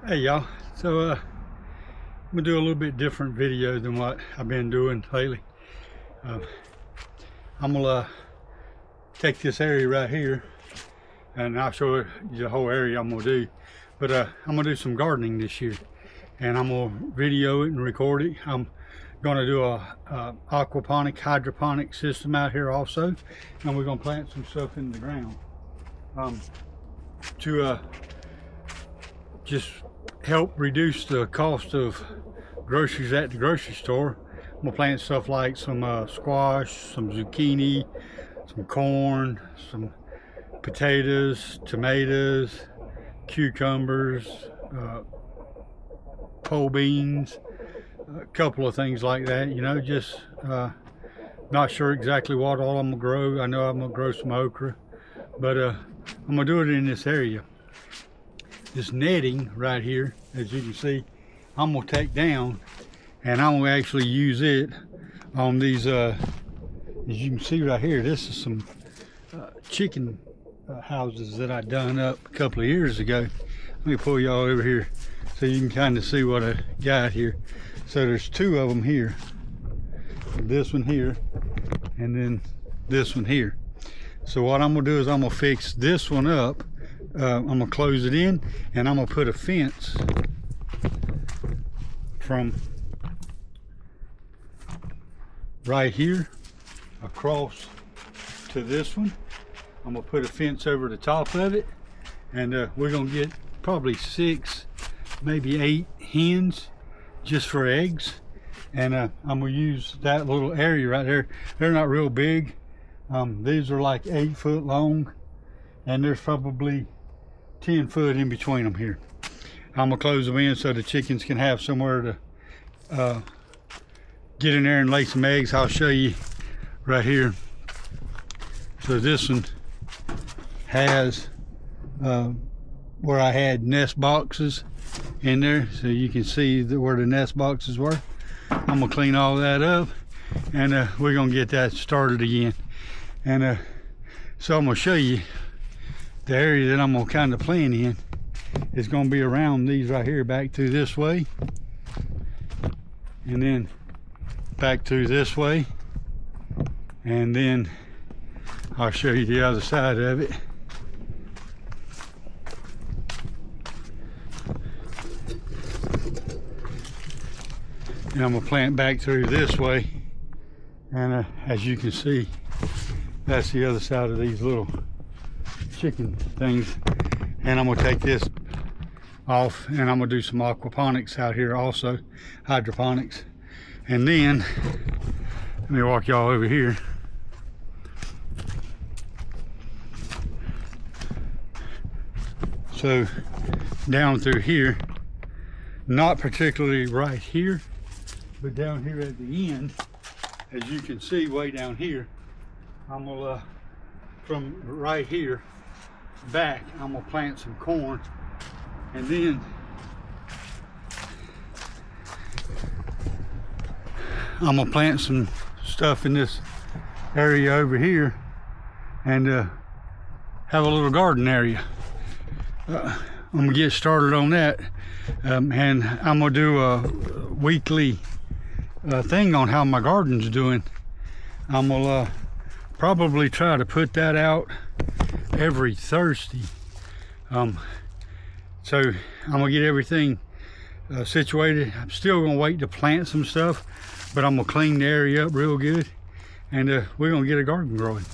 Hey y'all, so I'm gonna do a little bit different video than what I've been doing lately. I'm gonna take this area right here and I'll show you the whole area I'm gonna do, but I'm gonna do some gardening this year and I'm gonna video it and record it. I'm gonna do a aquaponic hydroponic system out here also, and we're gonna plant some stuff in the ground to just help reduce the cost of groceries at the grocery store. I'm gonna plant stuff like some squash, some zucchini, some corn, some potatoes, tomatoes, cucumbers, pole beans, a couple of things like that, you know. Just not sure exactly what all I'm gonna grow. I know I'm gonna grow some okra, but I'm gonna do it in this area. This netting right here, as you can see, I'm gonna take down, and I'm gonna actually use it on these as you can see right here. This is some chicken houses that I done up a couple of years ago. Let me pull y'all over here so you can kind of see what I got here. So there's two of them here, this one here and then this one here. So what I'm gonna do is I'm gonna fix this one up. I'm gonna close it in, and I'm gonna put a fence from right here across to this one. I'm gonna put a fence over the top of it, and we're gonna get probably 6, maybe 8 hens just for eggs. And I'm gonna use that little area right there. They're not real big. These are like 8 foot long, and there's probably 10 foot in between them here. I'm gonna close them in so the chickens can have somewhere to get in there and lay some eggs. I'll show you right here. So this one has where I had nest boxes in there, so you can see where the nest boxes were. I'm gonna clean all that up, and we're gonna get that started again. And so I'm gonna show you the area that I'm gonna kind of plant in. Is gonna be around these right here, back through this way, and then back through this way, and then I'll show you the other side of it. And I'm gonna plant back through this way, and as you can see, that's the other side of these little chicken things. And I'm gonna take this off, and I'm gonna do some aquaponics out here also, hydroponics. And then let me walk y'all over here. So down through here, not particularly right here, but down here at the end, as you can see way down here, I'm gonna from right here back, I'm gonna plant some corn, and then I'm gonna plant some stuff in this area over here, and have a little garden area. I'm gonna get started on that, and I'm gonna do a weekly thing on how my garden's doing. I'm gonna probably try to put that out every Thursday. So I'm gonna get everything situated. I'm still gonna wait to plant some stuff, but I'm gonna clean the area up real good, and we're gonna get a garden growing.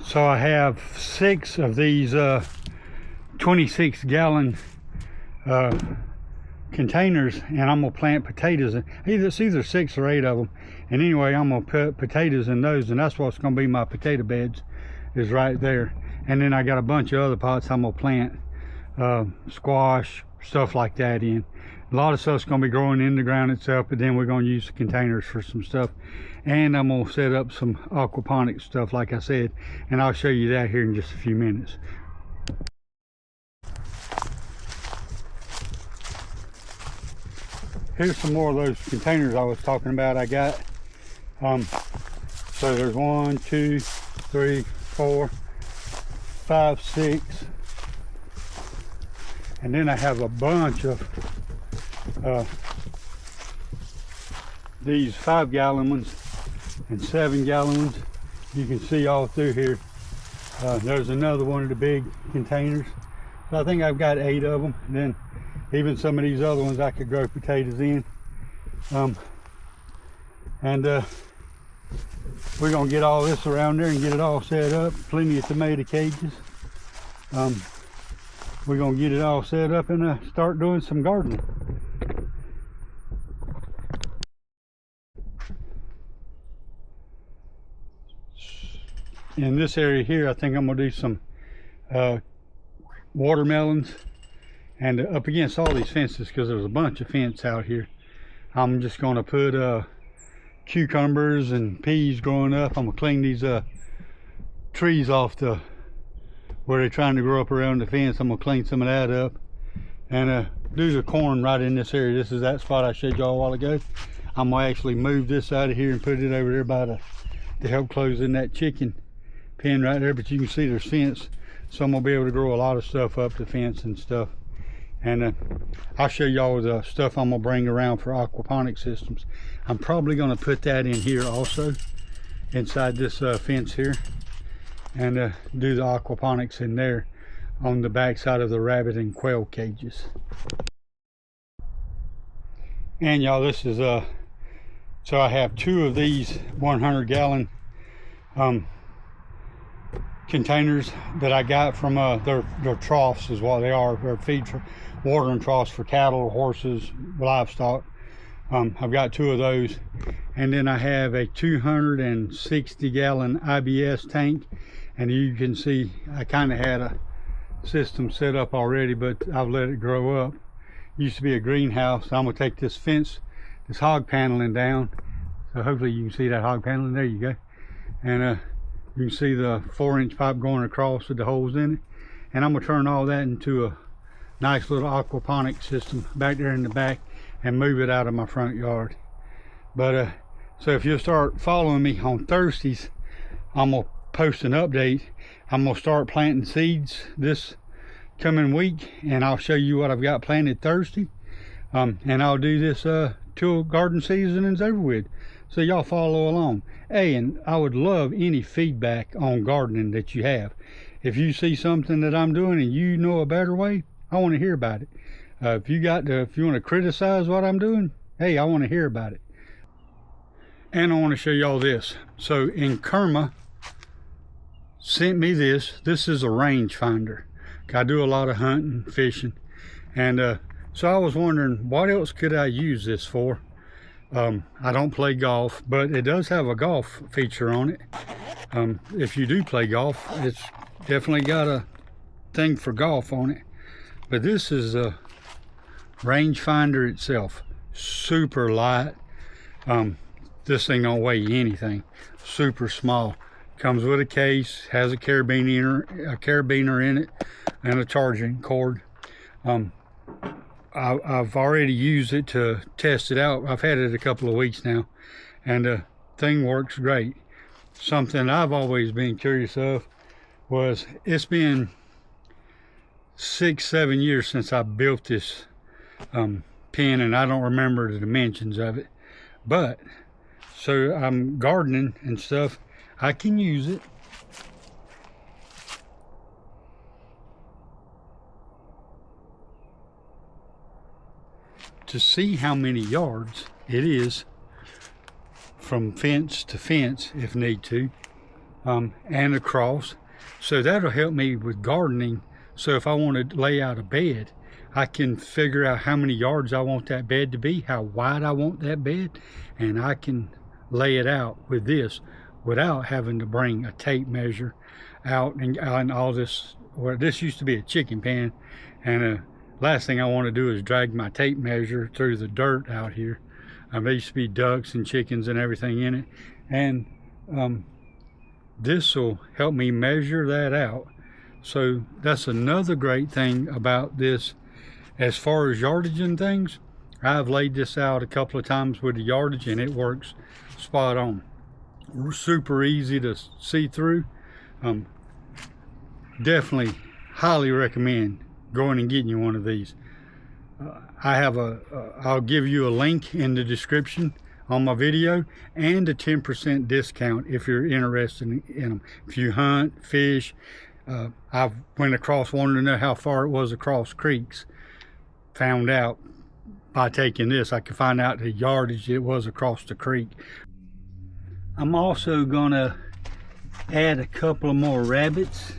So I have 6 of these 26-gallon containers, and I'm gonna plant potatoes in. It's either 6 or 8 of them, and anyway, I'm gonna put potatoes in those, and that's what's gonna be my potato beds, is right there. And then I got a bunch of other pots I'm gonna plant squash, stuff like that in. A lot of stuff's gonna be growing in the ground itself, but then we're gonna use the containers for some stuff. And I'm gonna set up some aquaponics stuff, like I said, and I'll show you that here in just a few minutes. Here's some more of those containers I was talking about I got. So there's 1, 2, 3, 4, 5, 6. And then I have a bunch of these 5-gallon ones and 7-gallon ones. You can see all through here. There's another one of the big containers. So I think I've got 8 of them. And then even some of these other ones I could grow potatoes in. We're gonna get all this around there and get it all set up. Plenty of tomato cages. We're gonna get it all set up and start doing some gardening. In this area here, I think I'm gonna do some watermelons, and up against all these fences, because there's a bunch of fence out here, I'm just gonna put cucumbers and peas growing up. I'm gonna clean these trees off where they're trying to grow up around the fence. I'm gonna clean some of that up and do the corn right in this area. This is that spot I showed y'all a while ago. I'm gonna actually move this out of here and put it over there by to help close in that chicken pen right there. But you can see there's fence, so I'm gonna be able to grow a lot of stuff up the fence and stuff. And I'll show y'all the stuff I'm gonna bring around for aquaponics systems. I'm probably gonna put that in here also, inside this fence here, and do the aquaponics in there on the back side of the rabbit and quail cages. And y'all, this is so I have 2 of these 100-gallon containers that I got from their troughs is what they are. They're feed watering troughs for cattle, horses, livestock. I've got 2 of those, and then I have a 260-gallon IBS tank, and you can see I kind of had a system set up already, but I've let it grow up. Used to be a greenhouse. So I'm gonna take this fence, this hog paneling down, so hopefully you can see that hog paneling. There you go. And you can see the 4-inch pipe going across with the holes in it, and I'm gonna turn all that into a nice little aquaponic system back there in the back and move it out of my front yard. But so if you'll start following me on Thursdays, I'm gonna post an update. I'm gonna start planting seeds this coming week, and I'll show you what I've got planted Thursday. And I'll do this till garden season is over with, so y'all follow along. Hey, and I would love any feedback on gardening that you have. If you see something that I'm doing and you know a better way, I want to hear about it. If you want to criticize what I'm doing, hey, I want to hear about it. And I want to show y'all this. So in Kerma sent me this. This is a range finder. I do a lot of hunting, fishing, and so I was wondering what else could I use this for. I don't play golf, but it does have a golf feature on it. If you do play golf, it's definitely got a thing for golf on it. But this is a range finder itself, super light. This thing don't weigh anything, super small. Comes with a case, has a carabiner in it, and a charging cord. I've already used it to test it out. I've had it a couple of weeks now, and the thing works great. Something I've always been curious of was, it's been 6-7 years since I built this pen, and I don't remember the dimensions of it. But so I'm gardening and stuff, I can use it. To see how many yards it is from fence to fence if need to, and across. So that'll help me with gardening. So if I want to lay out a bed, I can figure out how many yards I want that bed to be, how wide I want that bed, and I can lay it out with this without having to bring a tape measure out and all this. Well, this used to be a chicken pen, and last thing I want to do is drag my tape measure through the dirt out here. There used to be ducks and chickens and everything in it, and this will help me measure that out. So that's another great thing about this. As far as yardage and things, I've laid this out a couple of times with the yardage, and it works spot on. Super easy to see through. definitely highly recommend going and getting you one of these. I'll give you a link in the description on my video, and a 10% discount if you're interested in them. If you hunt, fish, I went across, wanted to know how far it was across creeks. Found out by taking this, I could find out the yardage it was across the creek. I'm also gonna add a couple of more rabbits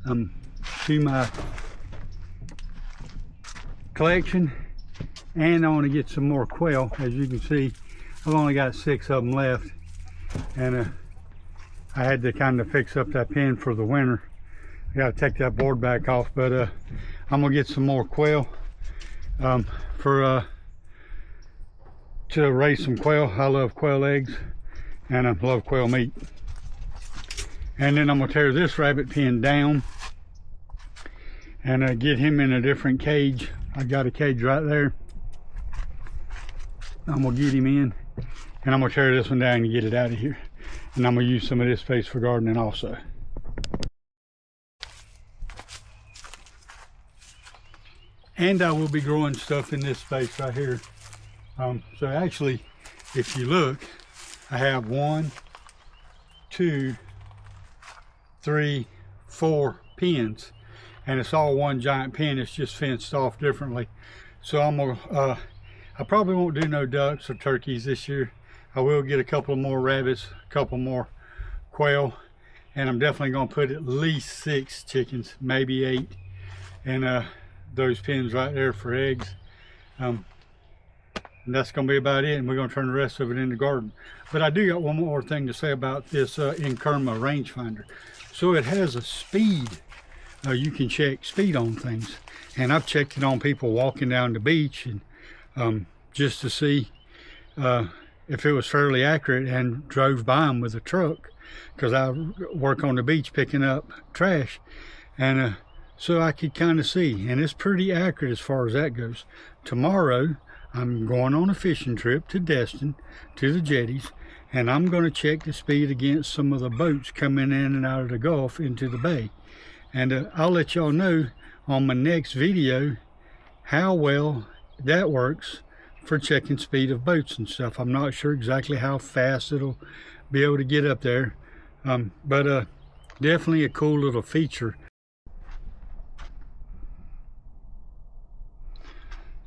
to my collection, and I want to get some more quail. As you can see, I've only got 6 of them left, and I had to kind of fix up that pen for the winter. I got to take that board back off, but I'm gonna get some more quail to raise some quail. I love quail eggs, and I love quail meat. And then I'm gonna tear this rabbit pen down and get him in a different cage. I got a cage right there. I'm gonna get him in, and I'm gonna tear this one down and get it out of here. And I'm gonna use some of this space for gardening also. And I will be growing stuff in this space right here. So actually, if you look, I have 1, 2, 3, 4 pens, and it's all one giant pen. It's just fenced off differently. So I'm gonna, I probably won't do no ducks or turkeys this year. I will get a couple more rabbits, a couple more quail, and I'm definitely gonna put at least 6 chickens, maybe 8, and those pens right there for eggs. And that's gonna be about it, and we're gonna turn the rest of it into garden. But I do got one more thing to say about this Inkerma rangefinder. So it has a speed. You can check speed on things, and I've checked it on people walking down the beach, and just to see if it was fairly accurate, and drove by them with a truck, because I work on the beach picking up trash, and so I could kind of see, and it's pretty accurate as far as that goes. Tomorrow I'm going on a fishing trip to Destin, to the jetties, and I'm going to check the speed against some of the boats coming in and out of the Gulf into the bay. And I'll let y'all know on my next video how well that works for checking speed of boats and stuff. I'm not sure exactly how fast it'll be able to get up there, but definitely a cool little feature.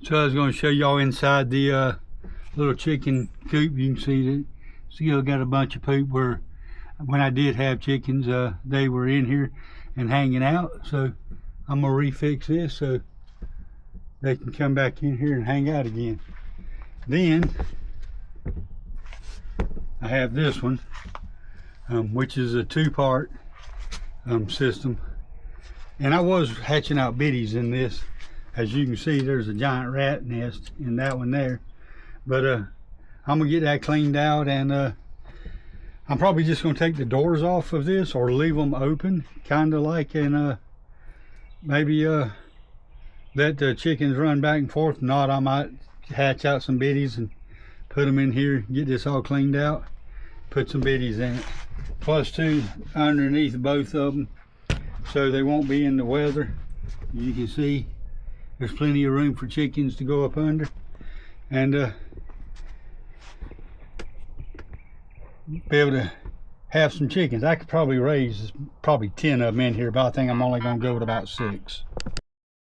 So I was going to show y'all inside the little chicken coop. You can see that still got a bunch of poop where when I did have chickens, they were in here and hanging out. So I'm gonna refix this so they can come back in here and hang out again. Then I have this one, which is a 2-part system, and I was hatching out biddies in this. As you can see, there's a giant rat nest in that one there, but I'm gonna get that cleaned out, and I'm probably just gonna take the doors off of this or leave them open, kind of like, and maybe let the chickens run back and forth. Not, I might hatch out some biddies and put them in here, get this all cleaned out, put some biddies in it, plus 2 underneath both of them, so they won't be in the weather. You can see there's plenty of room for chickens to go up under, and be able to have some chickens. I could probably raise probably 10 of them in here, but I think I'm only going to go with about 6.